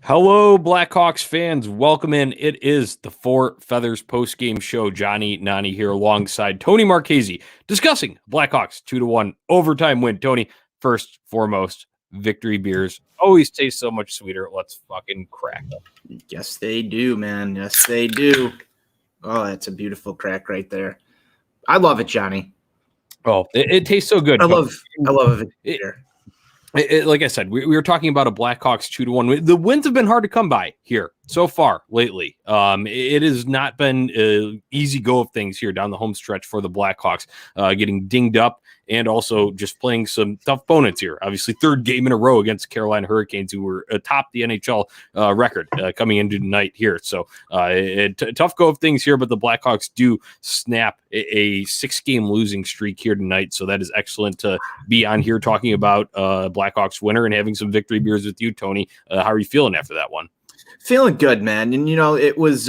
Hello, Blackhawks fans. Welcome in. It is the Four Feathers postgame show. Johnny Nani here alongside Tony Marchese discussing Blackhawks 2-1 overtime win. Tony, first, foremost, victory beers always taste so much sweeter. Let's fucking crack them. Yes, they do, man. Yes, they do. Oh, that's a beautiful crack right there. I love it, Johnny. Oh, it tastes so good. I love it. Like I said, we were talking about a Blackhawks 2-1. The wins have been hard to come by here so far lately. It has not been an easy go of things here down the home stretch for the Blackhawks, getting dinged up and also just playing some tough opponents here. Obviously, third game in a row against Carolina Hurricanes, who were atop the NHL record coming into tonight here. So tough go of things here, but the Blackhawks do snap a 6-game losing streak here tonight. So that is excellent to be on here talking about Blackhawks winner and having some victory beers with you, Tony. How are you feeling after that one? Feeling good, man. And, it was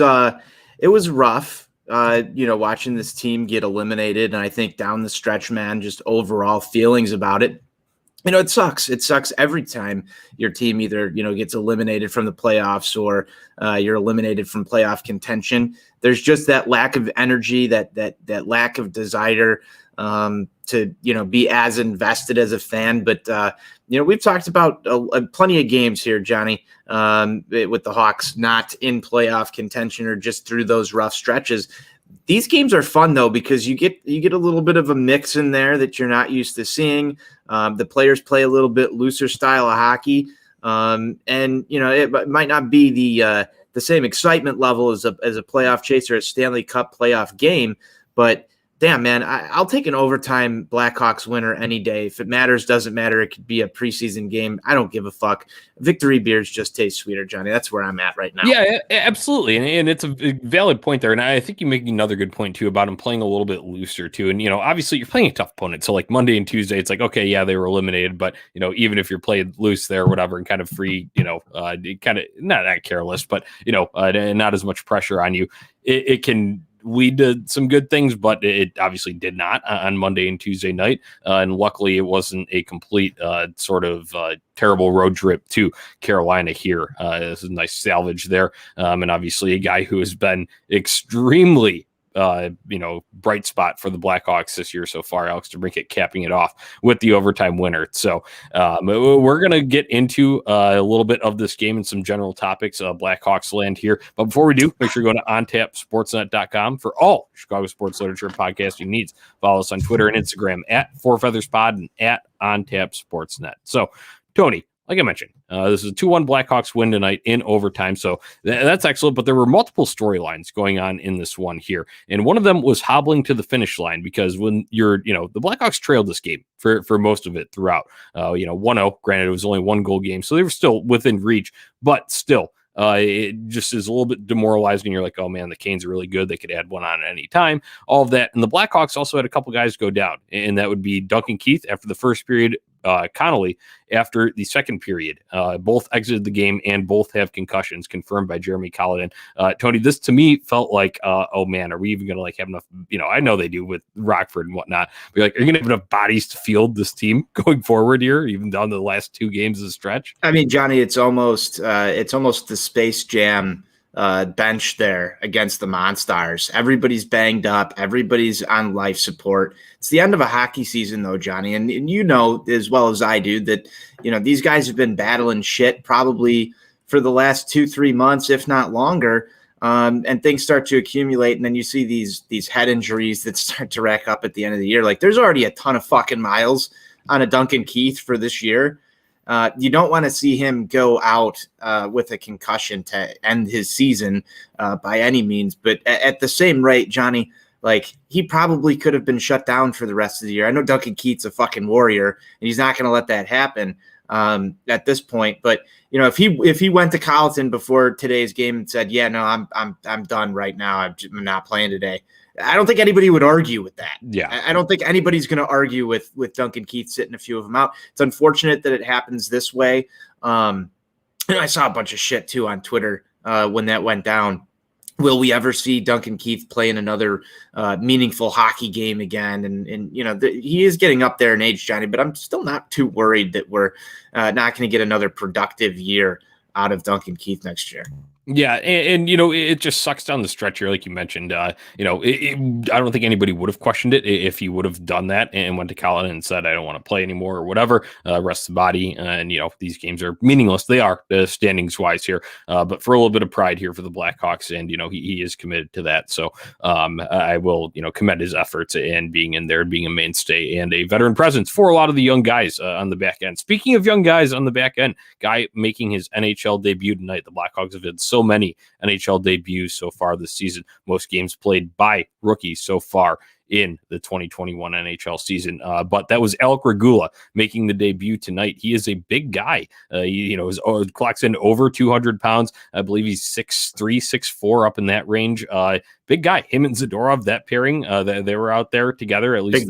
rough. Watching this team get eliminated, and I think down the stretch, man, just overall feelings about it. It sucks. It sucks every time your team either, gets eliminated from the playoffs or you're eliminated from playoff contention. There's just that lack of energy, that lack of desire to, be as invested as a fan. But, we've talked about plenty of games here, Johnny, with the Hawks not in playoff contention or just through those rough stretches. These games are fun, though, because you get a little bit of a mix in there that you're not used to seeing. The players play a little bit looser style of hockey. It might not be the same excitement level as a playoff chase or a Stanley Cup playoff game, but damn, man, I'll take an overtime Blackhawks winner any day. If it matters, doesn't matter. It could be a preseason game. I don't give a fuck. Victory beers just taste sweeter, Johnny. That's where I'm at right now. Yeah, absolutely. And it's a valid point there. And I think you make another good point, too, about him playing a little bit looser, too. And, obviously you're playing a tough opponent. So, like Monday and Tuesday, it's like, okay, yeah, they were eliminated. But, even if you're playing loose there or whatever and kind of free, kind of not that careless, but, not as much pressure on you, it can lead to some good things, but it obviously did not on Monday and Tuesday night. And luckily it wasn't a complete terrible road trip to Carolina here. This is a nice salvage there. And obviously a guy who has been extremely bright spot for the Blackhawks this year so far, Alex DeBrincat capping it off with the overtime winner. So we're going to get into a little bit of this game and some general topics of Blackhawks land here. But before we do, make sure you go to ontapsportsnet.com for all Chicago sports literature and podcasting needs. Follow us on Twitter and Instagram at FourFeathersPod and at OnTapSportsNet. So, Tony, like I mentioned, this is a 2-1 Blackhawks win tonight in overtime. So that's excellent. But there were multiple storylines going on in this one here. And one of them was hobbling to the finish line because when you're, the Blackhawks trailed this game for most of it throughout, 1-0. Granted, it was only 1-goal game. So they were still within reach, but still. It just is a little bit demoralizing. You're like, oh man, the Canes are really good. They could add one on at any time. All of that. And the Blackhawks also had a couple guys go down. And that would be Duncan Keith after the first period, Connolly after the second period. Both exited the game and both have concussions confirmed by Jeremy Colliton. Tony, this to me felt like, oh man, are we even going to have enough? I know they do with Rockford and whatnot. But are you going to have enough bodies to field this team going forward here, even down the last 2 games of the stretch? I mean, Johnny, it's almost the Space Jam bench there against the Monstars. Everybody's banged up. Everybody's on life support. It's the end of a hockey season, though, Johnny. And you know as well as I do that, these guys have been battling shit probably for the last 2-3 months, if not longer. And things start to accumulate. And then you see these head injuries that start to rack up at the end of the year. Like there's already a ton of fucking miles on a Duncan Keith for this year. You don't want to see him go out with a concussion to end his season by any means. But at the same rate, Johnny, like he probably could have been shut down for the rest of the year. I know Duncan Keith's a fucking warrior, and he's not going to let that happen at this point. But if he went to Colleton before today's game and said, "Yeah, no, I'm done right now. I'm not playing today," I don't think anybody would argue with that. Yeah. I don't think anybody's going to argue with Duncan Keith sitting a few of them out. It's unfortunate that it happens this way. I saw a bunch of shit too on Twitter when that went down. Will we ever see Duncan Keith play in another meaningful hockey game again? And he is getting up there in age, Johnny, but I'm still not too worried that we're not going to get another productive year out of Duncan Keith next year. Yeah, and it just sucks down the stretch here, like you mentioned. I don't think anybody would have questioned it if he would have done that and went to Colin and said, "I don't want to play anymore" or whatever. Rest the body, and these games are meaningless. They are standings wise here, but for a little bit of pride here for the Blackhawks, and he is committed to that. So I will commend his efforts and being in there, being a mainstay and a veteran presence for a lot of the young guys on the back end. Speaking of young guys on the back end, guy making his NHL debut tonight. The Blackhawks have had so many NHL debuts so far this season. Most games played by rookies so far in the 2021 NHL season. But that was Alec Regula making the debut tonight. He is a big guy. He clocks in over 200 pounds. I believe he's 6'3", 6'4", up in that range. Big guy. Him and Zadorov, that pairing, they were out there together. At least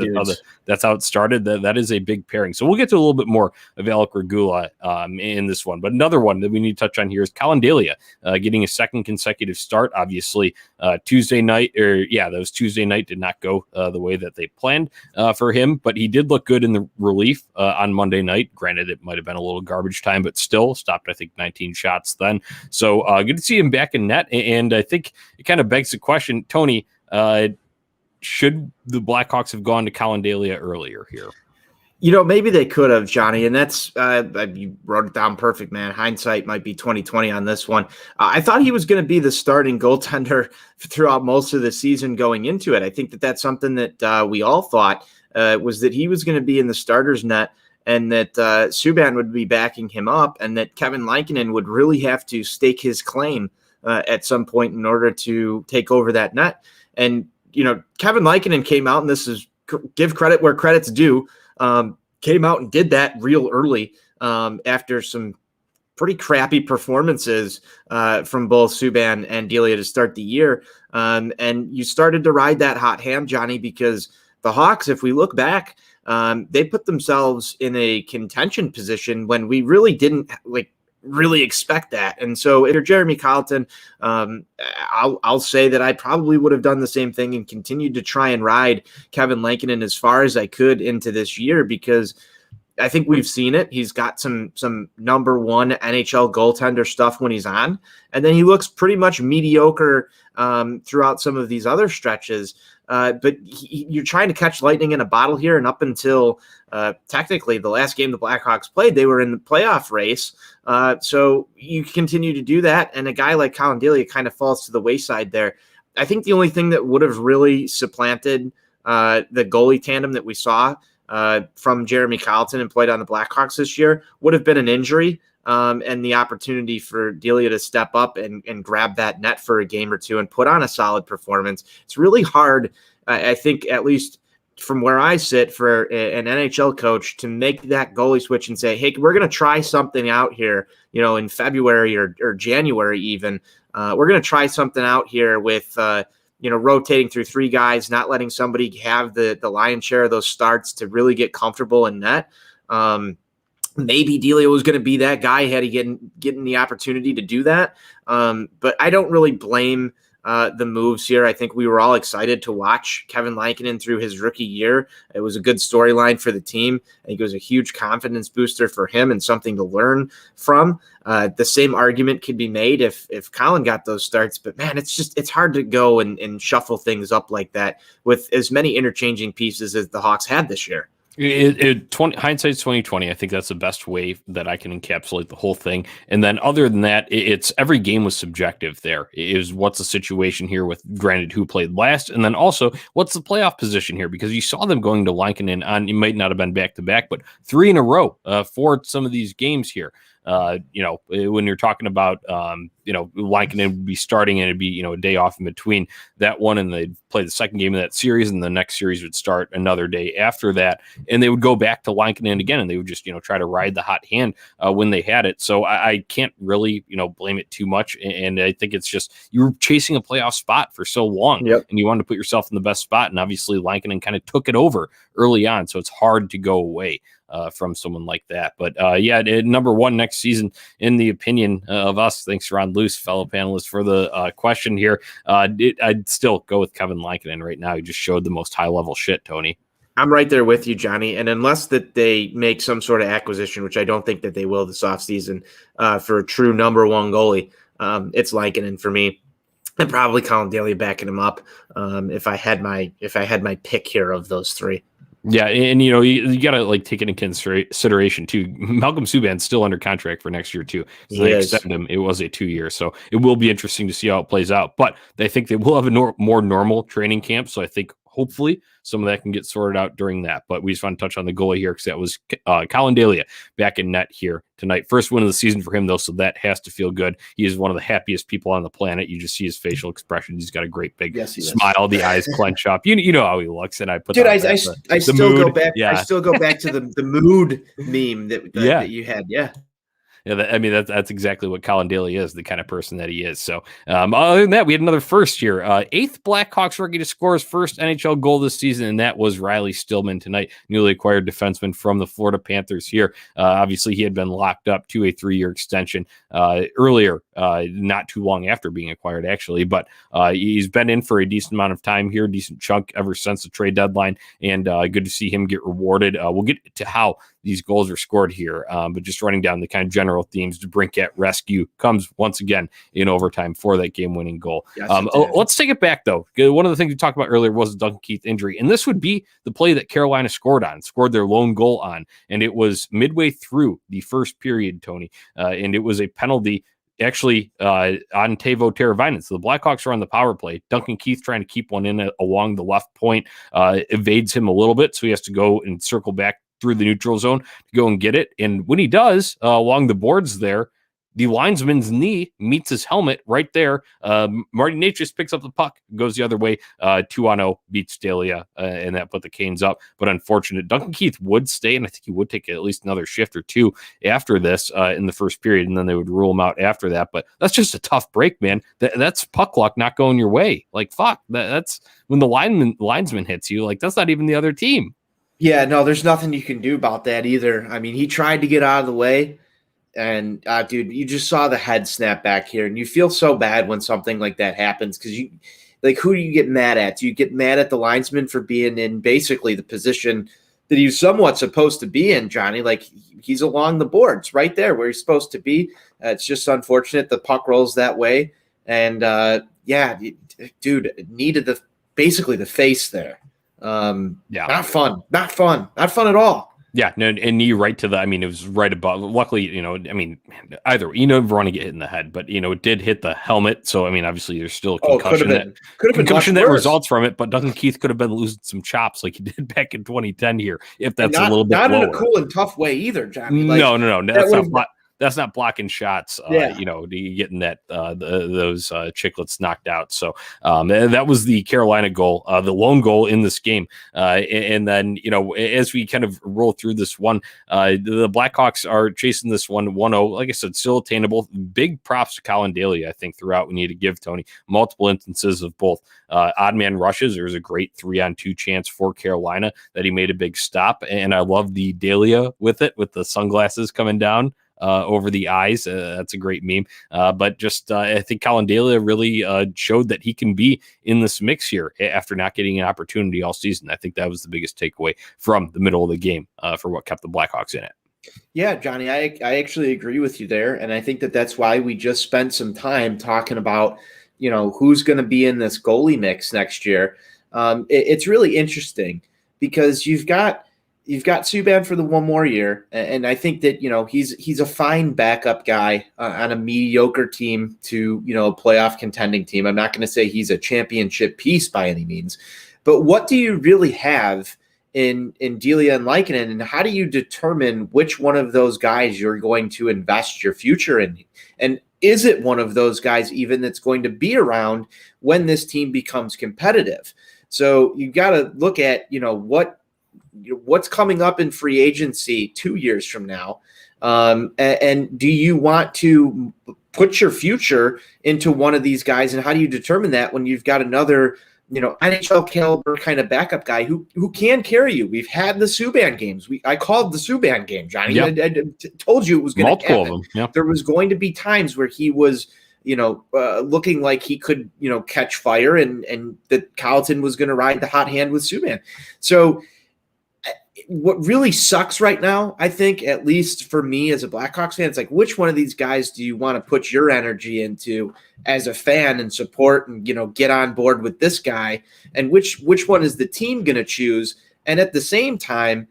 that's how it started. That is a big pairing. So we'll get to a little bit more of Alec Regula in this one. But another one that we need to touch on here is Colin Delia getting a second consecutive start. Obviously, Tuesday night, that was Tuesday night, did not go the way that they planned for him. But he did look good in the relief on Monday night. Granted, it might have been a little garbage time, but still stopped, I think, 19 shots then. So good to see him back in net. And I think it kind of begs the question, Tony, should the Blackhawks have gone to Colin Delia earlier here? Maybe they could have, Johnny, and that's you wrote it down perfect, man. Hindsight might be 20/20 on this one. I thought he was going to be the starting goaltender throughout most of the season going into it. I think that's something that we all thought was that he was going to be in the starter's net, and that Subban would be backing him up, and that Kevin Lankinen would really have to stake his claim at some point in order to take over that net. And, Kevin Lankinen came out, and this is give credit where credit's due, came out and did that real early after some pretty crappy performances from both Subban and Delia to start the year. And you started to ride that hot hand, Johnny, because the Hawks, if we look back, they put themselves in a contention position when we really didn't really expect that. And so if you're Jeremy Colleton, I'll say that I probably would have done the same thing and continued to try and ride Kevin Lankinen as far as I could into this year, because I think we've seen it. He's got some number one NHL goaltender stuff when he's on, and then he looks pretty much mediocre throughout some of these other stretches. But you're trying to catch lightning in a bottle here, and up until technically the last game the Blackhawks played, they were in the playoff race. So you continue to do that, and a guy like Colin Delia kind of falls to the wayside there. I think the only thing that would have really supplanted the goalie tandem that we saw from Jeremy Colleton and played on the Blackhawks this year would have been an injury and the opportunity for Delia to step up and grab that net for a game or two and put on a solid performance. It's really hard, I think, at least from where I sit, for an NHL coach to make that goalie switch and say, hey, we're going to try something out here, in February or January even. We're going to try something out here with rotating through three guys, not letting somebody have the lion's share of those starts to really get comfortable in net. Maybe Delia was going to be that guy had he getting the opportunity to do that. But I don't really blame the moves here. I think we were all excited to watch Kevin Lankinen through his rookie year. It was a good storyline for the team. I think it was a huge confidence booster for him and something to learn from. The same argument could be made if Colin got those starts, but man, it's hard to go and shuffle things up like that with as many interchanging pieces as the Hawks had this year. Hindsight's 20/20. I think that's the best way that I can encapsulate the whole thing. And then other than that, it's every game was subjective there. It is what's the situation here with, granted, who played last, and then also what's the playoff position here, because you saw them going to Lankinen on, it might not have been back-to-back, but 3 in a row for some of these games here. When you're talking about, Lankinen would be starting and it'd be, a day off in between that one, and they'd play the second game of that series, and the next series would start another day after that, and they would go back to Lankinen again, and they would just, try to ride the hot hand when they had it. So I can't really, blame it too much. And I think it's just, you were chasing a playoff spot for so long, and you wanted to put yourself in the best spot. And obviously Lankinen kind of took it over early on. So it's hard to go away from someone like that. But number one next season, in the opinion of us. Thanks, Ron Luce, fellow panelist, for the question here. I'd still go with Kevin Lankinen right now. He just showed the most high level shit, Tony. I'm right there with you, Johnny. And unless that they make some sort of acquisition, which I don't think that they will this offseason, for a true number one goalie, it's Lankinen for me. And probably Colin Daly backing him up, if I had my pick here of those three. Yeah, and you got to like take it into consideration too. Malcolm Subban's still under contract for next year too. So they extended him. It was a 2-year, so it will be interesting to see how it plays out. But I think they will have a more normal training camp. So I think hopefully some of that can get sorted out during that. But we just want to touch on the goalie here because that was Colin Daly back in net here tonight. First win of the season for him, though, so that has to feel good. He is one of the happiest people on the planet. You just see his facial expressions. He's got a great big smile. The eyes clench up. You know how he looks. And I put I still go back. Yeah. I still go back to the mood meme that you had. Yeah. Yeah, that's exactly what Colin Daly is, the kind of person that he is. So other than that, we had another first here. 8th Blackhawks rookie to score his first NHL goal this season, and that was Riley Stillman tonight, newly acquired defenseman from the Florida Panthers here. Obviously, he had been locked up to a 3-year extension earlier, not too long after being acquired, actually. But he's been in for a decent amount of time here, decent chunk ever since the trade deadline, and good to see him get rewarded. We'll get to how these goals are scored here, but just running down the kind of general themes. DeBrincat rescue comes once again in overtime for that game-winning goal. Yes, let's take it back, though. One of the things we talked about earlier was the Duncan Keith injury, and this would be the play that Carolina scored their lone goal on, and it was midway through the first period, Tony, and it was a penalty actually on Teuvo Teravainen. So the Blackhawks are on the power play. Duncan Keith trying to keep one in along the left point, evades him a little bit, so he has to go and circle back through the neutral zone to go and get it. And when he does, along the boards there, the linesman's knee meets his helmet right there. Marty Natchez picks up the puck, goes the other way, 2-0, beats Delia, and that put the Canes up. But unfortunate, Duncan Keith would stay, and I think he would take at least another shift or two after this in the first period, and then they would rule him out after that. But that's just a tough break, man. That's puck luck not going your way. Like, fuck, that's when the linesman hits you. Like, that's not even the other team. Yeah, no, there's nothing you can do about that either. I mean, he tried to get out of the way, and dude, you just saw the head snap back here, and you feel so bad when something like that happens because who do you get mad at? Do you get mad at the linesman for being in basically the position that he's somewhat supposed to be in, Johnny? Like, he's along the boards right there where he's supposed to be. It's just unfortunate the puck rolls that way, and dude, needed basically the face there. Not fun at all. Yeah, no, and knee right to it was right above. Luckily, either you never want to get hit in the head, but it did hit the helmet. So obviously there's still a concussion that results from it. But Duncan Keith could have been losing some chops like he did back in 2010 here, if that's a little bit not lower. In a cool and tough way either, Johnny. No, that's not blocking shots. Getting those chiclets knocked out. So that was the Carolina goal, the lone goal in this game. And then as we kind of roll through this one, the Blackhawks are chasing this one 1-0. Like I said, still attainable. Big props to Colin Daly, I think, throughout. We need to give Tony multiple instances of both odd man rushes. There was a great 3-on-2 chance for Carolina that he made a big stop, and I love the Dahlia with the sunglasses coming down over the eyes. That's a great meme. But just I think Colin Daly really showed that he can be in this mix here after not getting an opportunity all season. I think that was the biggest takeaway from the middle of the game for what kept the Blackhawks in it. Yeah, Johnny, I actually agree with you there. And I think that's why we just spent some time talking about, who's going to be in this goalie mix next year. It's really interesting because you've got Subban for the one more year, and I think that he's a fine backup guy on a mediocre team to a playoff contending team. I'm not going to say he's a championship piece by any means, but what do you really have in Delia and Lankinen, and how do you determine which one of those guys you're going to invest your future in? And is it one of those guys even that's going to be around when this team becomes competitive? So you got to look at what's coming up in free agency 2 years from now, and do you want to put your future into one of these guys, and how do you determine that when you've got another NHL caliber kind of backup guy who can carry you? We've had the Subban games. I called the Subban game, Johnny. Yep. I told you it was going to happen. Of them. Yep. There was going to be times where he was looking like he could catch fire, and that Colliton was going to ride the hot hand with Subban. So what really sucks right now, I think, at least for me as a Blackhawks fan, it's like, which one of these guys do you want to put your energy into as a fan and support and, get on board with this guy? And which one is the team going to choose? And at the same time,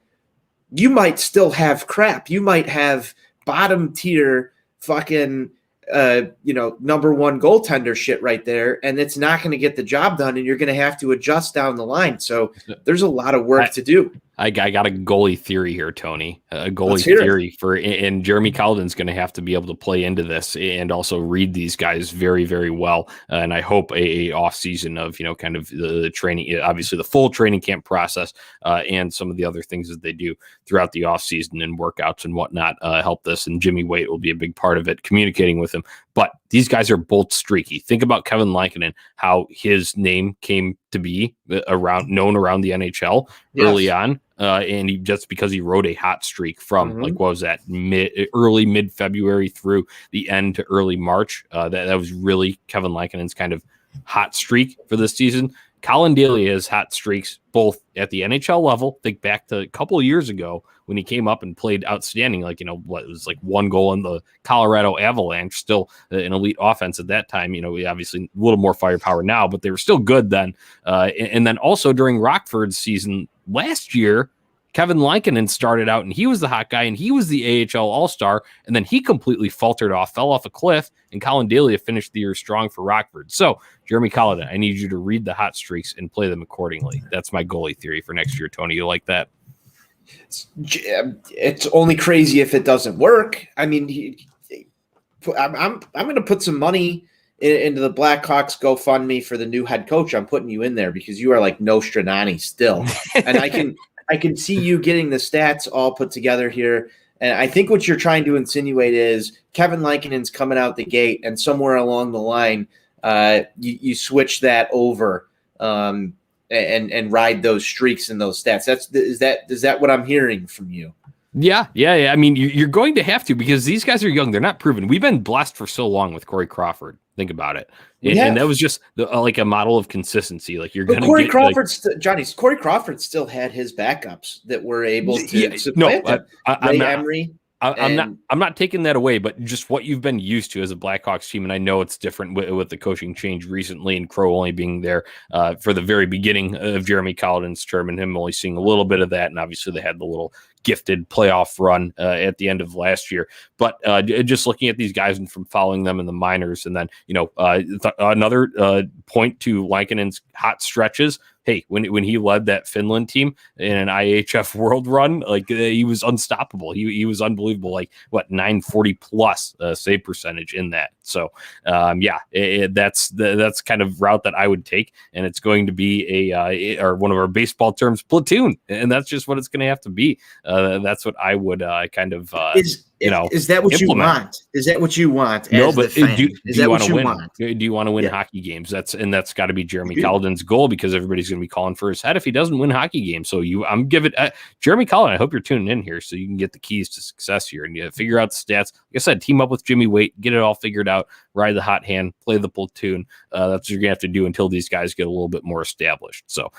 you might still have crap. You might have bottom tier fucking number one goaltender shit right there, and it's not going to get the job done, and you're going to have to adjust down the line. So there's a lot of work to do. I got a goalie theory here, Tony. A goalie theory and Jeremy Colliton's going to have to be able to play into this and also read these guys very, very well. And I hope a off season of kind of the training, obviously the full training camp process, and some of the other things that they do throughout the off season and workouts and whatnot help this. And Jimmy Waite will be a big part of it, communicating with him. But these guys are both streaky. Think about Kevin Lankinen, how his name came to be known around the NHL early on. And just because he rode a hot streak from what was that, early mid-February through the end to early March, that was really Kevin Lankinen's kind of hot streak for this season. Colin Daly has hot streaks both at the NHL level. Think back to a couple of years ago when he came up and played outstanding, it was like one goal in the Colorado Avalanche, still an elite offense at that time. We obviously a little more firepower now, but they were still good then. And then also during Rockford's season last year, Kevin Lankinen started out and he was the hot guy and he was the AHL All-Star, and then he completely faltered off, fell off a cliff, and Colin Daly finished the year strong for Rockford. So, Jeremy Colliton, I need you to read the hot streaks and play them accordingly. That's my goalie theory for next year, Tony. You like that? It's only crazy if it doesn't work. I mean, I'm going to put some money into the Blackhawks GoFundMe for the new head coach. I'm putting you in there because you are like Nostradani still, and I can see you getting the stats all put together here. And I think what you're trying to insinuate is Kevin Lankinen's coming out the gate, and somewhere along the line, you switch that over and ride those streaks and those stats. Is that what I'm hearing from you? Yeah. I mean, you're going to have to, because these guys are young. They're not proven. We've been blessed for so long with Corey Crawford. Think about it. And that was just like a model of consistency. Like you're going to Corey Crawford, Corey Crawford still had his backups that were able to supplant him. Emery. I'm not taking that away, but just what you've been used to as a Blackhawks team, and I know it's different with the coaching change recently and Crow only being there for the very beginning of Jeremy Colliton's term and him only seeing a little bit of that, and obviously they had the little gifted playoff run at the end of last year. But just looking at these guys and from following them in the minors, and then another point to Lankinen's hot stretches. Hey, when he led that Finland team in an IHF World run, he was unstoppable. He was unbelievable. 940 plus save percentage in that. So that's kind of route that I would take, and it's going to be or one of our baseball terms, platoon, and that's just what it's going to have to be. That's what I would Is that what implement. You want? Is that what you want? No, but do you want to win? Want? Do you want to win hockey games? That's got to be Jeremy Colliton's goal, because everybody's going to be calling for his head if he doesn't win hockey games. So I'm giving Jeremy Colliton. I hope you're tuning in here so you can get the keys to success here and figure out the stats. Like I said, team up with Jimmy Waite, get it all figured out, ride the hot hand, play the platoon. That's what you're gonna have to do until these guys get a little bit more established. So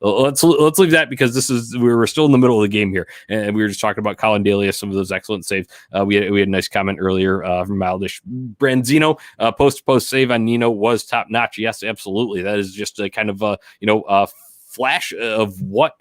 let's leave that, because we're still in the middle of the game here, and we were just talking about Colin Daly, some of those excellent saves. We had a nice comment earlier from Mildish Branzino. Post save on Nino was top notch. Yes, absolutely. That is just a kind of a flash of what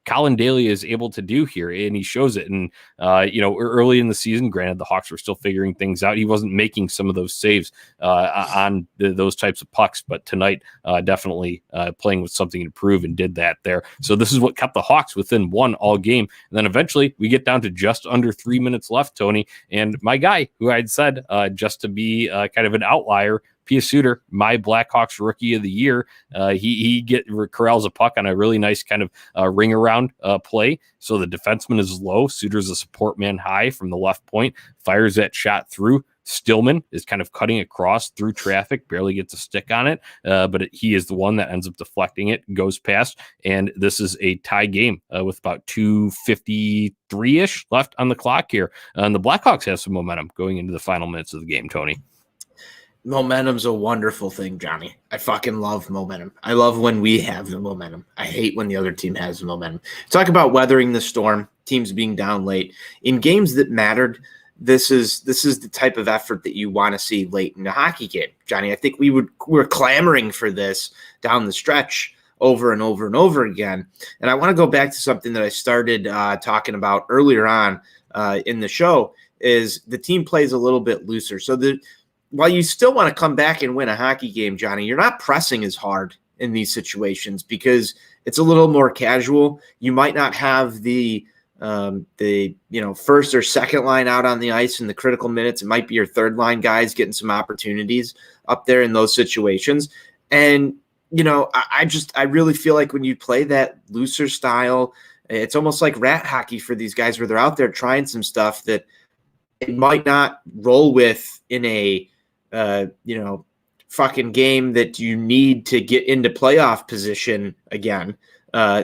Colin Daly is able to do here, and he shows it. And early in the season, granted the Hawks were still figuring things out, he wasn't making some of those saves on those types of pucks, but tonight definitely playing with something to prove, and did that there. So this is what kept the Hawks within one all game, and then eventually we get down to just under 3 minutes left, Tony, and my guy who I'd said just to be kind of an outlier, Pia Suter, my Blackhawks rookie of the year. He corrals a puck on a really nice kind of ring around play. So the defenseman is low. Suter's a support man high from the left point, fires that shot through. Stillman is kind of cutting across through traffic, barely gets a stick on it, but he is the one that ends up deflecting it, goes past, and this is a tie game with about 2:53-ish left on the clock here. And the Blackhawks have some momentum going into the final minutes of the game, Tony. Momentum's a wonderful thing, Johnny. I fucking love momentum. I love when we have the momentum. I hate when the other team has the momentum. Talk about weathering the storm, teams being down late. In games that mattered, this is the type of effort that you want to see late in a hockey game, Johnny. I think we're clamoring for this down the stretch over and over and over again. And I want to go back to something that I started talking about earlier on in the show, is the team plays a little bit looser. So while you still want to come back and win a hockey game, Johnny, you're not pressing as hard in these situations because it's a little more casual. You might not have the first or second line out on the ice in the critical minutes. It might be your third line guys getting some opportunities up there in those situations. And, I really feel like when you play that looser style, it's almost like rat hockey for these guys where they're out there trying some stuff that it might not roll with in a, fucking game that you need to get into playoff position again,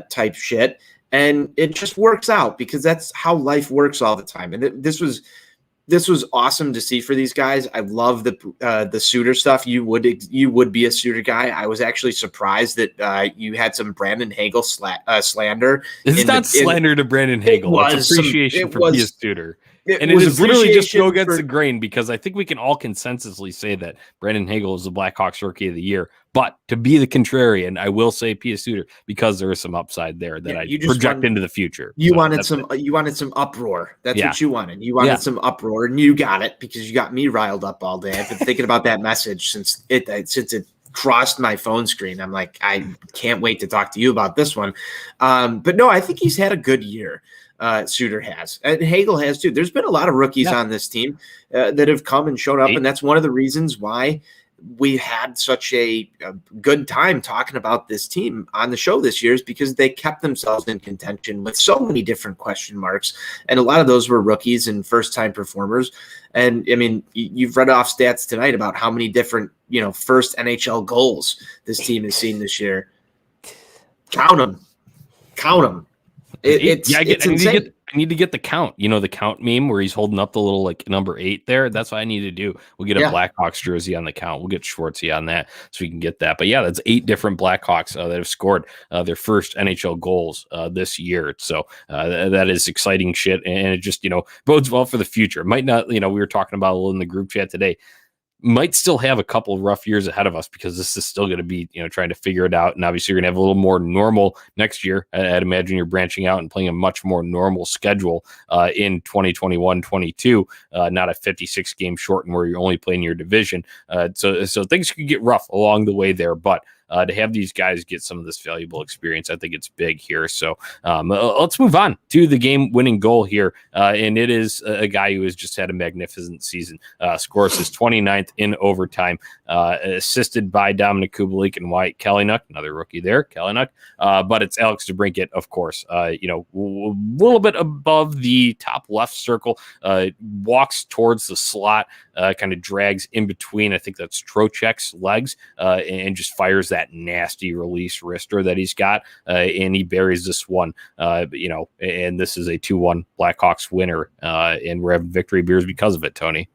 type shit. And it just works out because that's how life works all the time. And this was awesome to see for these guys. I love the Suter stuff. You would be a Suter guy. I was actually surprised that you had some Brandon Hagel slander. This is not slander to Brandon Hagel. It's appreciation for Pia Suter. And it is literally just go against the grain because I think we can all consensusly say that Brandon Hagel is the Blackhawks Rookie of the Year. But to be the contrarian, I will say Pia Suter because there is some upside there that I project into the future. You wanted some uproar. That's what you wanted. You wanted some uproar, and you got it because you got me riled up all day. I've been thinking about that message since it crossed my phone screen. I'm like, I can't wait to talk to you about this one. But no, I think he's had a good year. Suter has, and Hagel has too. There's been a lot of rookies on this team that have come and shown up, and that's one of the reasons why we had such a good time talking about this team on the show this year, is because they kept themselves in contention with so many different question marks, and a lot of those were rookies and first-time performers. And I mean, you've read off stats tonight about how many different first NHL goals this team has seen this year. Count them. I need to get the count. The count meme where he's holding up the little like number 8 there. That's what I need to do. We'll get a Blackhawks jersey on the count. We'll get Schwartzy on that so we can get that. But yeah, that's 8 different Blackhawks that have scored their first NHL goals this year. So that is exciting shit, and it just bodes well for the future. It might not. We were talking about a little in the group chat today. Might still have a couple of rough years ahead of us because this is still going to be, trying to figure it out. And obviously you're going to have a little more normal next year. I'd imagine you're branching out and playing a much more normal schedule in 2021-22, not a 56 game shorten where you're only playing your division. So things could get rough along the way there, but to have these guys get some of this valuable experience, I think it's big here. So let's move on to the game-winning goal here, and it is a guy who has just had a magnificent season. Scores his 29th in overtime, assisted by Dominic Kubalik and Wyatt Kalynuk, another rookie there, Kalynuk. But it's Alex DeBrincat, of course. A little bit above the top left circle, walks towards the slot, kind of drags in between. I think that's Trocheck's legs, and just fires that nasty release wrister that he's got, and he buries this one. And this is a 2-1 Blackhawks winner, and we're having victory beers because of it, Tony.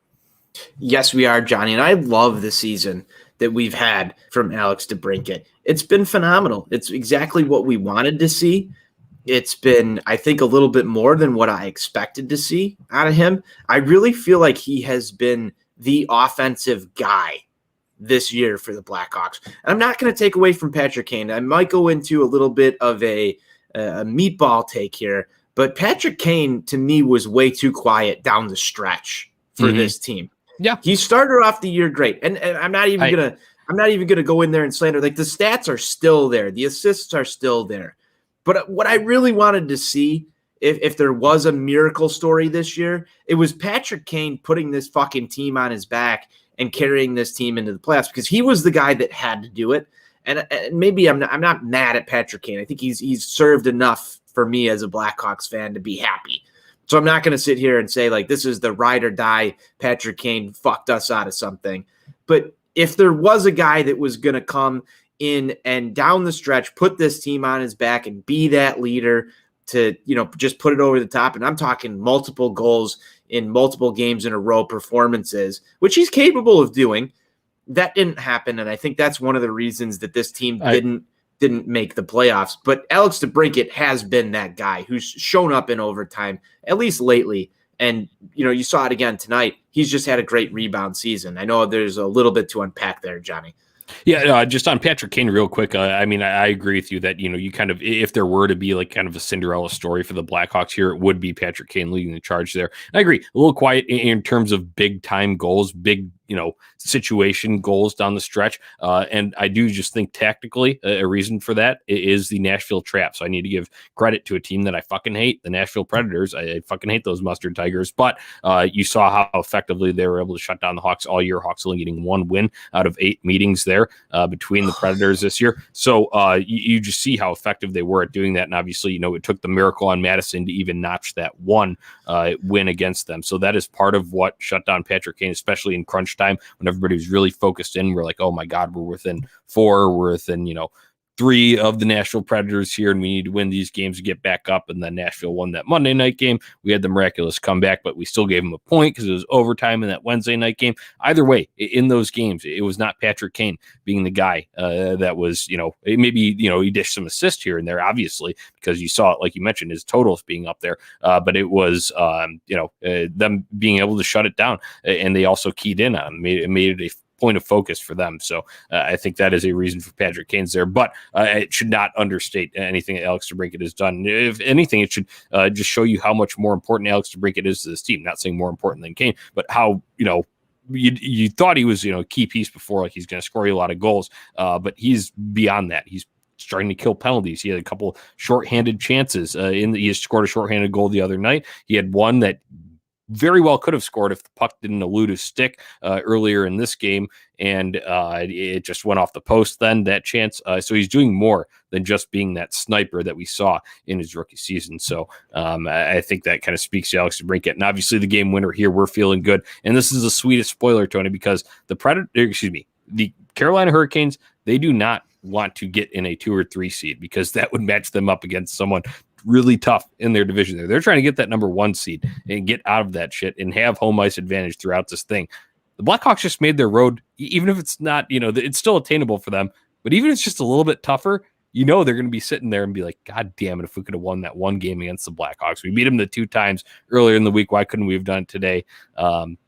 Yes, we are, Johnny, and I love the season that we've had from Alex DeBrincat. It's been phenomenal. It's exactly what we wanted to see. It's been, I think, a little bit more than what I expected to see out of him. I really feel like he has been the offensive guy this year for the Blackhawks. And I'm not going to take away from Patrick Kane. I might go into a little bit of a meatball take here, but Patrick Kane to me was way too quiet down the stretch for this team. Yeah, he started off the year great, and I'm not even gonna go in there and slander. Like, the stats are still there, the assists are still there, but what I really wanted to see, if there was a miracle story this year, it was Patrick Kane putting this fucking team on his back and carrying this team into the playoffs, because he was the guy that had to do it. And maybe I'm not mad at Patrick Kane. I think he's served enough for me as a Blackhawks fan to be happy. So I'm not going to sit here and say, like, this is the ride or die, Patrick Kane fucked us out of something. But if there was a guy that was going to come in and down the stretch, put this team on his back and be that leader to, just put it over the top, and I'm talking multiple goals in multiple games in a row performances, which he's capable of doing, that didn't happen, and I think that's one of the reasons that this team didn't make the playoffs. But Alex DeBrincat has been that guy who's shown up in overtime, at least lately. And, you saw it again tonight. He's just had a great rebound season. I know there's a little bit to unpack there, Johnny. Yeah, just on Patrick Kane real quick. I agree with you that, you kind of, if there were to be like kind of a Cinderella story for the Blackhawks here, it would be Patrick Kane leading the charge there. I agree. A little quiet in terms of big time goals, big, situation goals down the stretch. And I do just think tactically a reason for that is the Nashville trap. So I need to give credit to a team that I fucking hate, the Nashville Predators. I fucking hate those mustard tigers. But you saw how effectively they were able to shut down the Hawks all year. Hawks only getting 1 win out of 8 meetings there between the Predators this year. So you just see how effective they were at doing that. And obviously, it took the miracle on Madison to even notch that 1 win against them. So that is part of what shut down Patrick Kane, especially in crunch time when everybody was really focused in. We're like, oh my God, we're within 4, we're within, 3 of the Nashville Predators here, and we need to win these games to get back up. And then Nashville won that Monday night game. We had the miraculous comeback, but we still gave them a point because it was overtime in that Wednesday night game. Either way, in those games, it was not Patrick Kane being the guy that was, maybe, he dished some assists here and there, obviously, because you saw it, like you mentioned, his totals being up there. But it was, them being able to shut it down. And they also keyed in on him, made it a point of focus for them. So I think that is a reason for Patrick Kane's there, but it should not understate anything that Alex DeBrincat has done. If anything, it should just show you how much more important Alex DeBrincat is to this team. Not saying more important than Kane, but how, you thought he was, a key piece before, like he's going to score you a lot of goals, but he's beyond that. He's starting to kill penalties. He had a couple shorthanded chances. He scored a shorthanded goal the other night. He had one that very well could have scored if the puck didn't elude his stick earlier in this game, and it just went off the post then, that chance. So he's doing more than just being that sniper that we saw in his rookie season. So I think that kind of speaks to Alex DeBrincat. And obviously the game winner here, we're feeling good. And this is the sweetest spoiler, Tony, because the Carolina Hurricanes, they do not want to get in a 2 or 3 seed because that would match them up against someone really tough in their division there. They're trying to get that number 1 seed and get out of that shit and have home ice advantage throughout this thing. The Blackhawks just made their road, even if it's not, it's still attainable for them, but even if it's just a little bit tougher, they're going to be sitting there and be like, God damn it, if we could have won that 1 game against the Blackhawks. We beat them the 2 times earlier in the week. Why couldn't we have done it today?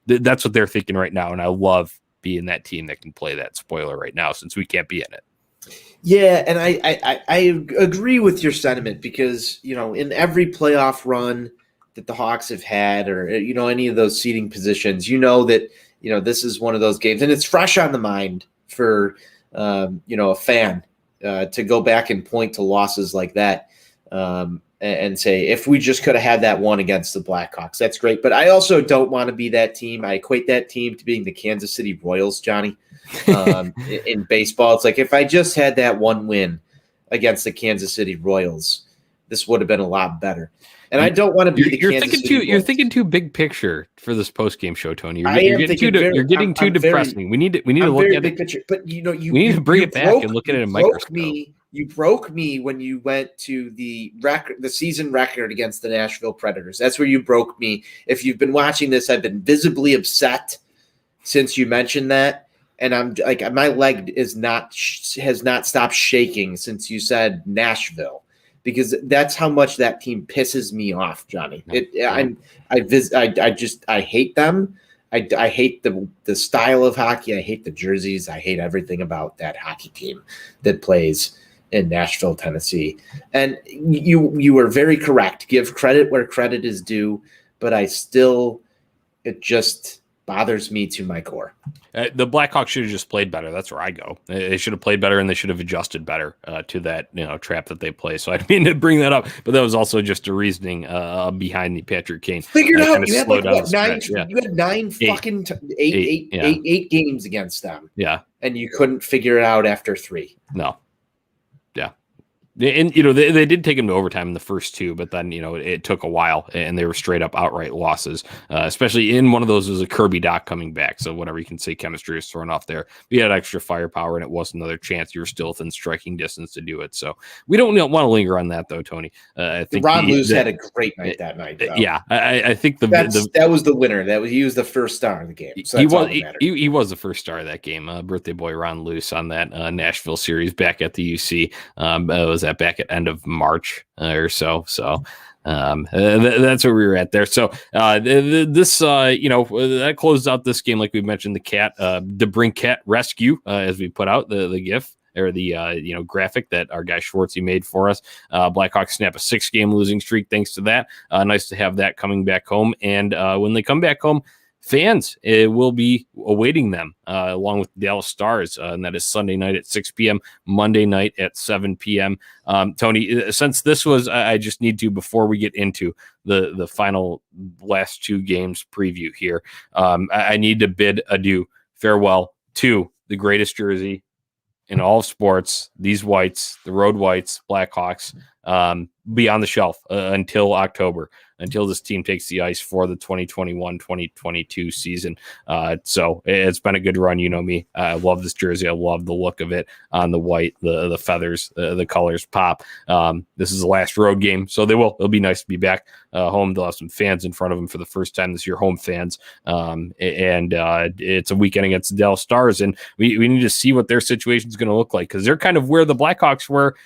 That's what they're thinking right now, and I love being that team that can play that spoiler right now since we can't be in it. Yeah, and I agree with your sentiment because, in every playoff run that the Hawks have had or, any of those seeding positions, that, this is one of those games. And it's fresh on the mind for, a fan to go back and point to losses like that and say, if we just could have had that one against the Blackhawks, that's great. But I also don't want to be that team. I equate that team to being the Kansas City Royals, Johnny. In baseball, it's like if I just had that 1 win against the Kansas City Royals, this would have been a lot better. And I don't want to be You're thinking too big picture for this post-game show, Tony. You're getting too depressing. We need to look at big picture. But we need to bring it back and look at it in a microscope. You broke me when you went to the season record against the Nashville Predators. That's where you broke me. If you've been watching this, I've been visibly upset since you mentioned that. And I'm like, my leg has not stopped shaking since you said Nashville, because that's how much that team pisses me off, Johnny. I hate them. I hate the style of hockey. I hate the jerseys. I hate everything about that hockey team that plays in Nashville, Tennessee. And you were very correct. Give credit where credit is due, but it just bothers me to my core. The Blackhawks should have just played better. That's where I go. They should have played better, and they should have adjusted better to that trap that they play. So I didn't mean to bring that up, but that was also just a reasoning behind the Patrick Kane. Figure it out. You had eight games against them. Yeah, and you couldn't figure it out after 3. No. Yeah. And, they did take him to overtime in the first two, but then, it took a while and they were straight up outright losses, especially in one of those was a Kirby Doc coming back. So whatever you can say, chemistry is thrown off there. We had extra firepower and it was another chance. You were still within striking distance to do it. So we don't want to linger on that though, Tony. I think Ron Luce had a great night that night. Though. Yeah. I think that was the winner. He was the first star of the game. So he was the first star of that game. Birthday boy Ron Luce on that Nashville series back at the UC. Was that back at end of March or so? So that's where we were at there. So this that closed out this game, like we mentioned, the Brinket rescue, as we put out the GIF or the graphic that our guy Schwartzy made for us. Blackhawks snap a 6-game losing streak thanks to that. Nice to have that coming back home. And when they come back home, fans will be awaiting them along with the Dallas Stars, and that is Sunday night at 6 p.m., Monday night at 7 p.m. Tony, since this was, I just need to, before we get into the final last 2 games preview here, I need to bid farewell to the greatest jersey in all of sports, these whites, the road whites, Blackhawks, be on the shelf until October, until this team takes the ice for the 2021-2022 season. So it's been a good run. You know me. I love this jersey. I love the look of it on the white, the feathers, the colors pop. This is the last road game, so it'll be nice to be back home. They'll have some fans in front of them for the first time this year, home fans. And it's a weekend against the Dallas Stars, and we need to see what their situation is going to look like, because they're kind of where the Blackhawks were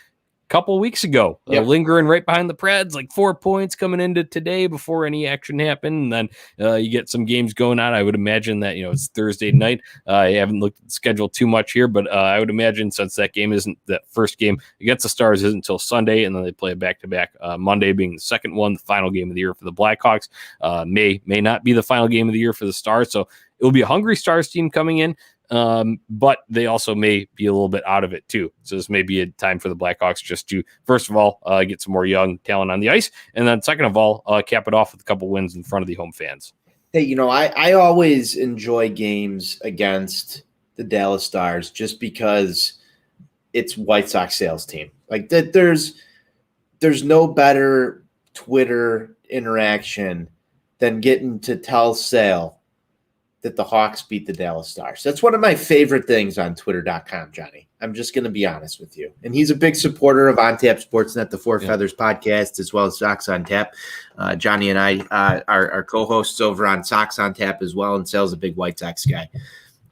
couple weeks ago, lingering right behind the Preds, like 4 points coming into today before any action happened. And then you get some games going on. I would imagine that, it's Thursday night. I haven't looked at the schedule too much here, but I would imagine since that first game against the Stars isn't until Sunday, and then they play a back-to-back, Monday being the second one, the final game of the year for the Blackhawks. May not be the final game of the year for the Stars. So it will be a hungry Stars team coming in. But they also may be a little bit out of it too. So this may be a time for the Blackhawks just to, first of all, get some more young talent on the ice, and then second of all, cap it off with a couple wins in front of the home fans. Hey, I always enjoy games against the Dallas Stars just because it's White Sox sales team. Like that, there's no better Twitter interaction than getting to tell Sale that the Hawks beat the Dallas Stars. That's one of my favorite things on Twitter.com, Johnny. I'm just going to be honest with you. And he's a big supporter of On Tap Sportsnet, the Four Feathers podcast, as well as Sox on Tap. Johnny and I are co-hosts over on Sox on Tap as well, and Sal's a big White Sox guy.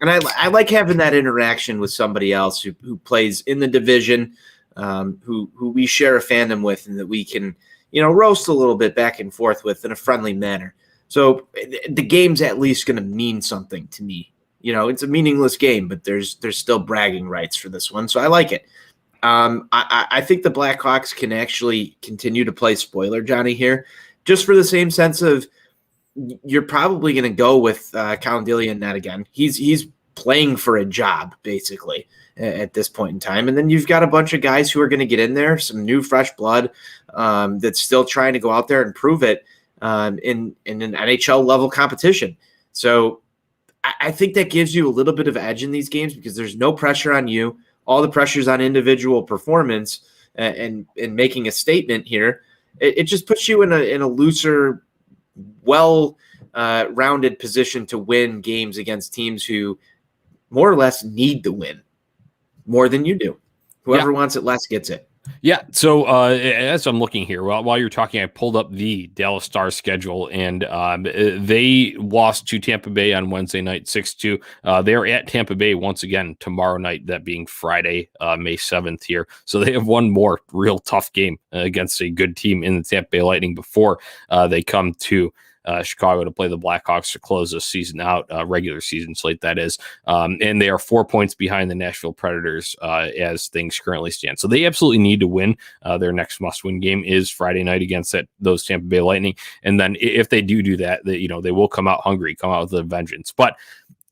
And I like having that interaction with somebody else who plays in the division, who we share a fandom with, and that we can, roast a little bit back and forth with in a friendly manner. So the game's at least going to mean something to me. It's a meaningless game, but there's still bragging rights for this one. So I like it. I think the Blackhawks can actually continue to play spoiler, Johnny, here, just for the same sense of you're probably going to go with Colin Dillion net again. He's playing for a job, basically, at this point in time. And then you've got a bunch of guys who are going to get in there, some new fresh blood that's still trying to go out there and prove it. In an NHL level competition. So I think that gives you a little bit of edge in these games because there's no pressure on you. All the pressure's on individual performance and making a statement here. It just puts you in a looser, rounded position to win games against teams who more or less need the win more than you do. Whoever wants it less gets it. Yeah, so as I'm looking here, while you're talking, I pulled up the Dallas Stars schedule, and they lost to Tampa Bay on Wednesday night, 6-2. They are at Tampa Bay once again tomorrow night, that being Friday, May 7th here. So they have one more real tough game against a good team in the Tampa Bay Lightning before they come to Chicago to play the Blackhawks to close this season out, regular season slate, that is. And they are 4 points behind the Nashville Predators as things currently stand. So they absolutely need to win. Their next must-win game is Friday night against those Tampa Bay Lightning. And then if they do that, they will come out hungry, come out with a vengeance. But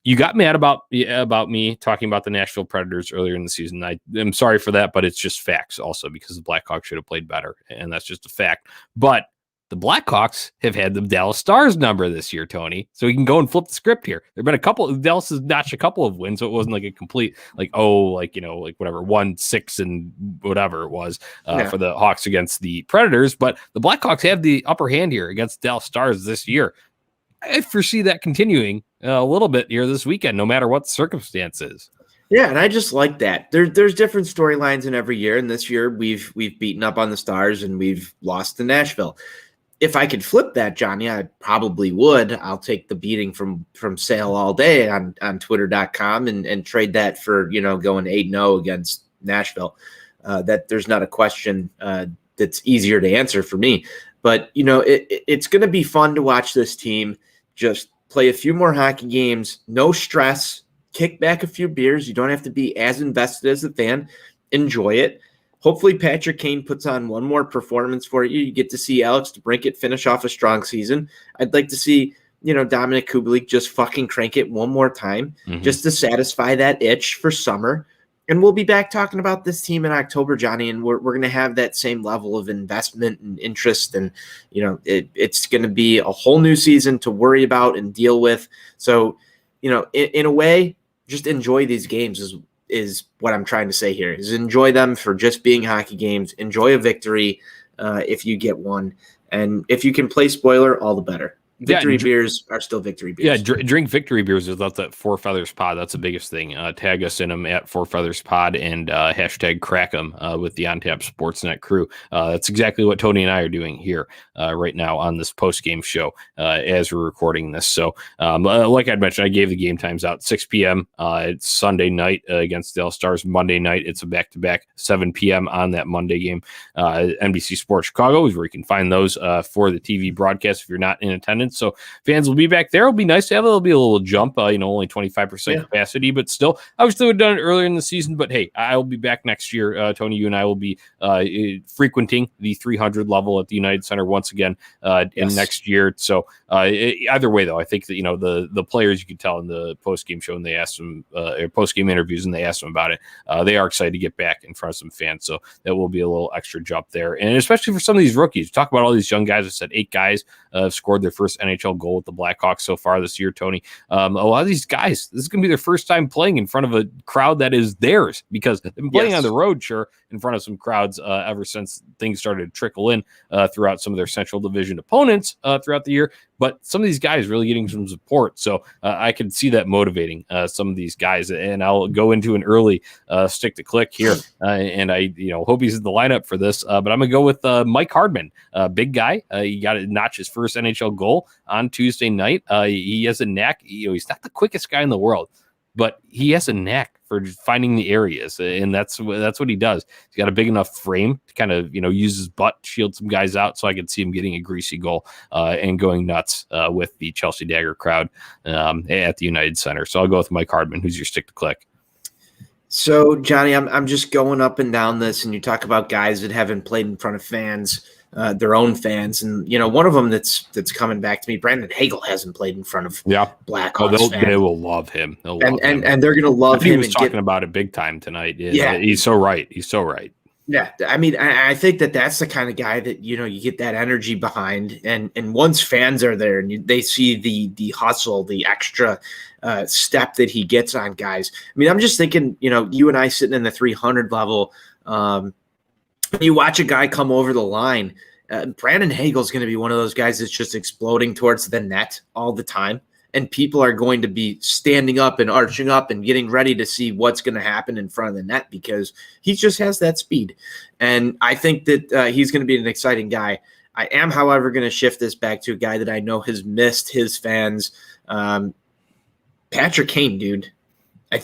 you got mad about me talking about the Nashville Predators earlier in the season. I am sorry for that, but it's just facts also, because the Blackhawks should have played better, and that's just a fact. But The Blackhawks have had the Dallas Stars number this year, Tony. So we can go and flip the script here. There've been Dallas has notched a couple of wins, so it wasn't like a complete whatever 1-6 and whatever it was for the Hawks against the Predators. But the Blackhawks have the upper hand here against Dallas Stars this year. I foresee that continuing a little bit here this weekend, no matter what the circumstances. Yeah, and I just like that. There's different storylines in every year, and this year we've beaten up on the Stars and we've lost to Nashville. If I could flip that, Johnny, I probably would. I'll take the beating from Sale all day on Twitter.com and trade that for going 8-0 against Nashville. That there's not a question that's easier to answer for me. But it's going to be fun to watch this team just play a few more hockey games, no stress, kick back a few beers. You don't have to be as invested as a fan. Enjoy it. Hopefully Patrick Kane puts on one more performance for you. You get to see Alex DeBrincat finish off a strong season. I'd like to see, Dominic Kubalik just fucking crank it one more time just to satisfy that itch for summer. And we'll be back talking about this team in October, Johnny, and we're going to have that same level of investment and interest. And, it's going to be a whole new season to worry about and deal with. So, in a way, just enjoy these games is what I'm trying to say here, is enjoy them for just being hockey games. Enjoy a victory if you get one. And if you can play spoiler, all the better. Victory beers are still victory beers. Yeah, drink victory beers without that Four Feathers Pod. That's the biggest thing. Tag us in them at Four Feathers Pod and hashtag crack them with the OnTap Sportsnet crew. That's exactly what Tony and I are doing here right now on this post-game show as we're recording this. So like I mentioned, I gave the game times out 6 p.m. It's Sunday night against the Dallas Stars. Monday night, it's a back-to-back 7 p.m. on that Monday game. NBC Sports Chicago is where you can find those for the TV broadcast if you're not in attendance. So fans will be back there. It'll be nice to have. It'll be a little jump, only 25% capacity, but still, I wish they would have done it earlier in the season. But hey, I'll be back next year. Tony, you and I will be frequenting the 300 level at the United Center once again in next year. So either way, though, I think that the players, you could tell in the post game show and they asked them post game interviews and they asked them about it. They are excited to get back in front of some fans. So that will be a little extra jump there, and especially for some of these rookies. Talk about all these young guys. I said 8 guys have scored their first NHL goal with the Blackhawks so far this year, Tony. A lot of these guys, this is going to be their first time playing in front of a crowd that is theirs, because they've been playing on the road, sure, in front of some crowds ever since things started to trickle in throughout some of their Central Division opponents throughout the year. But some of these guys really getting some support. So I can see that motivating some of these guys. And I'll go into an early stick to click here. And I hope he's in the lineup for this. But I'm going to go with Mike Hardman, big guy. He got to notch his first NHL goal on Tuesday night. He has a knack. He's not the quickest guy in the world, but he has a knack for finding the areas, and that's what he does. He's got a big enough frame to kind of use his butt, shield some guys out, so I could see him getting a greasy goal and going nuts with the Chelsea Dagger crowd at the United Center. So I'll go with Mike Hardman. Who's your stick to click? So Johnny, I'm just going up and down this, and you talk about guys that haven't played in front of fans. Their own fans, and one of them that's coming back to me, Brandon Hagel hasn't played in front of Blackhawks fans. They will love him. And they're going to love him. He was talking about it big time tonight. Yeah, he's so right. Yeah, I mean, I think that's the kind of guy that you get that energy behind, and once fans are there and they see the hustle, the extra step that he gets on guys. I mean, I'm just thinking, you and I sitting in the 300 level. You watch a guy come over the line, Brandon Hagel is going to be one of those guys that's just exploding towards the net all the time. And people are going to be standing up and arching up and getting ready to see what's going to happen in front of the net, because he just has that speed. And I think that he's going to be an exciting guy. I am, however, going to shift this back to a guy that I know has missed his fans. Patrick Kane, dude.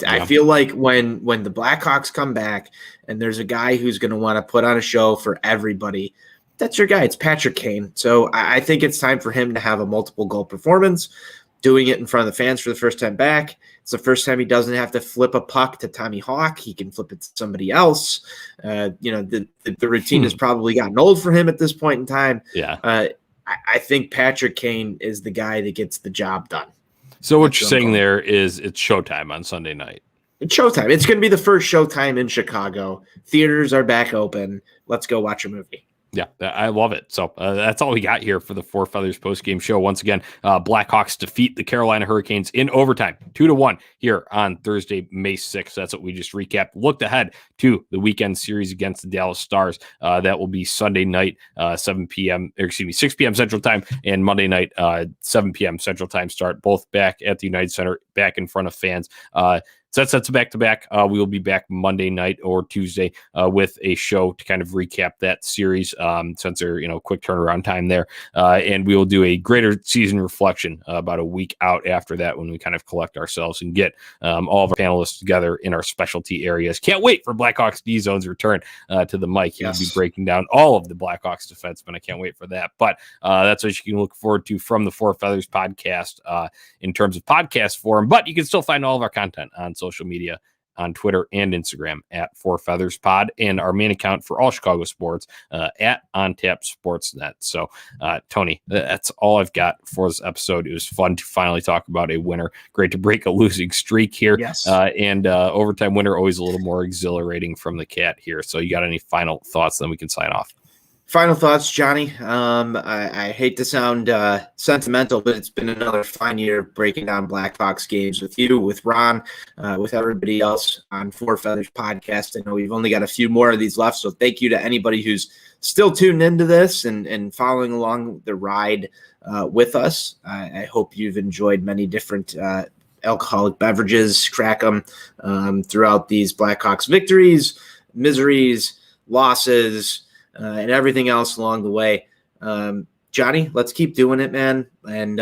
I feel like when the Blackhawks come back and there's a guy who's going to want to put on a show for everybody, that's your guy. It's Patrick Kane. So I think it's time for him to have a multiple goal performance, doing it in front of the fans for the first time back. It's the first time he doesn't have to flip a puck to Tommy Hawk. He can flip it to somebody else. The routine has probably gotten old for him at this point in time. Yeah. I think Patrick Kane is the guy that gets the job done. So what you're saying there is it's showtime on Sunday night. It's showtime. It's going to be the first showtime in Chicago. Theaters are back open. Let's go watch a movie. Yeah, I love it. So that's all we got here for the Four Feathers post-game show. Once again, Blackhawks defeat the Carolina Hurricanes in overtime, 2-1 here on Thursday, May 6th. That's what we just recapped. Looked ahead to the weekend series against the Dallas Stars. That will be Sunday night, 6 p.m. Central Time, and Monday night, 7 p.m. Central Time start. Both back at the United Center, back in front of fans. So that's back-to-back. We will be back Monday night or Tuesday with a show to kind of recap that series since they're, quick turnaround time there. And we will do a greater season reflection about a week out after that when we kind of collect ourselves and get all of our panelists together in our specialty areas. Can't wait for Blackhawks D-Zone's return to the mic. He'll be breaking down all of the Blackhawks defensemen. I can't wait for that. But that's what you can look forward to from the Four Feathers podcast in terms of podcast form. But you can still find all of our content on social media on Twitter and Instagram at Four Feathers Pod, and our main account for all Chicago sports at OnTap Sportsnet. So, Tony, that's all I've got for this episode. It was fun to finally talk about a winner. Great to break a losing streak here. Yes. And overtime winner, always a little more exhilarating from the cat here. So you got any final thoughts? Then we can sign off. Final thoughts, Johnny. I hate to sound sentimental, but it's been another fine year breaking down Blackhawks games with you, with Ron, with everybody else on Four Feathers podcast. I know we've only got a few more of these left, so thank you to anybody who's still tuned into this and following along the ride with us. I hope you've enjoyed many different alcoholic beverages, crack them throughout these Blackhawks victories, miseries, losses, and everything else along the way. Johnny, let's keep doing it, man. And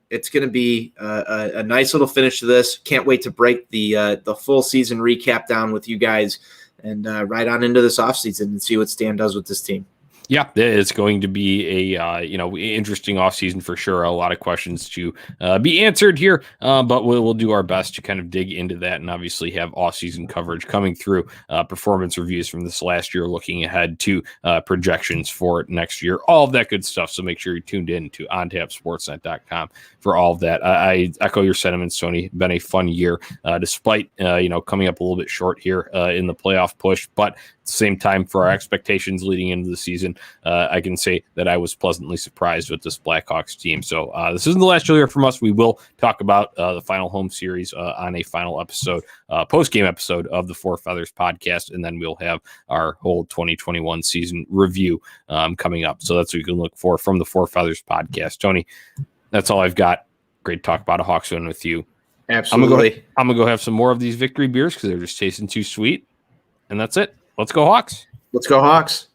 it's going to be a nice little finish to this. Can't wait to break the full season recap down with you guys and right on into this offseason and see what Stan does with this team. Yeah, it's going to be a interesting offseason for sure. A lot of questions to be answered here, but we'll do our best to kind of dig into that and obviously have offseason coverage coming through, performance reviews from this last year, looking ahead to projections for next year, all of that good stuff. So make sure you're tuned in to ontapsportsnet.com for all of that. I echo your sentiments, Tony. Been a fun year, despite coming up a little bit short here in the playoff push, but at the same time, for our expectations leading into the season, I can say that I was pleasantly surprised with this Blackhawks team. So this isn't the last year from us. We will talk about the final home series on a final episode, post-game episode of the Four Feathers podcast, and then we'll have our whole 2021 season review coming up. So that's what you can look for from the Four Feathers podcast. Tony, that's all I've got. Great to talk about a Hawks win with you. Absolutely. I'm gonna go have some more of these victory beers because they're just tasting too sweet. And that's it. Let's go Hawks. Let's go Hawks.